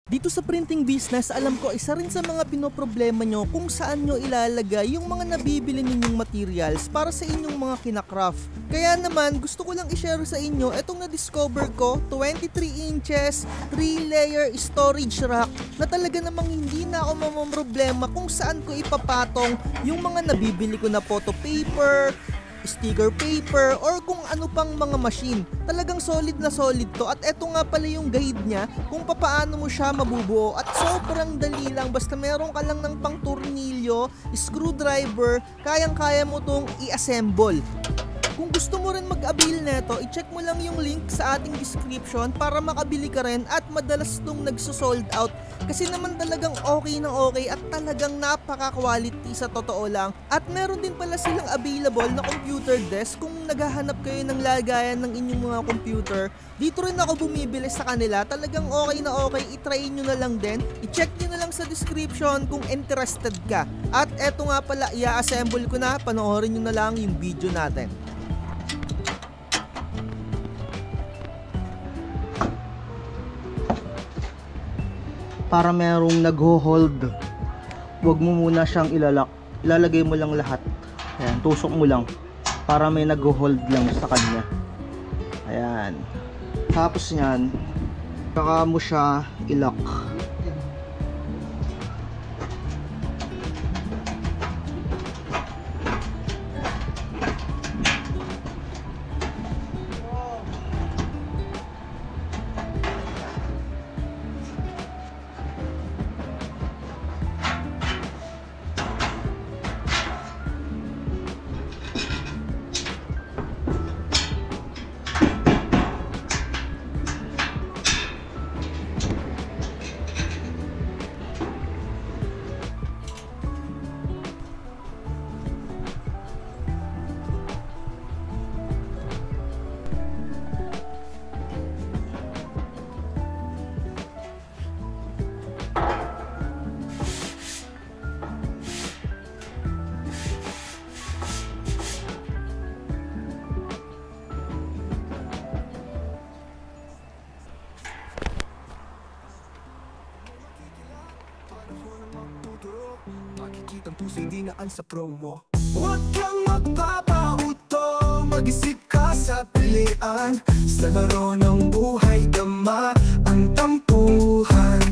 Dito sa printing business, alam ko isa rin sa mga pinoproblema nyo kung saan nyo ilalagay yung mga nabibili ninyong materials para sa inyong mga kinakraft. Kaya naman, gusto ko lang i-share sa inyo itong na-discover ko, 23 inches, 3-layer storage rack na talaga namang hindi na ako mamamroblema kung saan ko ipapatong yung mga nabibili ko na photo paper, sticker paper, or kung ano pang mga machine. Talagang solid na solid to, at eto nga pala yung guide niya kung papaano mo siya mabubuo, at sobrang dali lang, basta meron ka lang ng pang tornilyo, screwdriver, kayang-kaya mo tong i-assemble. Kung gusto mo rin mag-avail neto, i-check mo lang yung link sa ating description para makabili ka rin, at madalas tong nagso-sold out kasi naman talagang okay na okay at talagang napaka-quality sa totoo lang. At meron din pala silang available na computer desk kung naghahanap kayo ng lagayan ng inyong mga computer. Dito rin ako bumibili sa kanila, talagang okay na okay, i-try nyo na lang din. I-check nyo na lang sa description kung interested ka. At eto nga pala, i-assemble ko na, panoorin nyo na lang yung video natin. Para merong nag-hold, huwag mo muna siyang ilalak, ilalagay mo lang lahat. Ayan, tusok mo lang para may nag-hold lang sa kanya. Ayan, tapos nyan saka mo siya ilock. Makikitang pusong dinaan sa promo. Huwag kang magpapauto, mag-isip ka sa pilian. Sa laro ng buhay, dama ang tampuhan.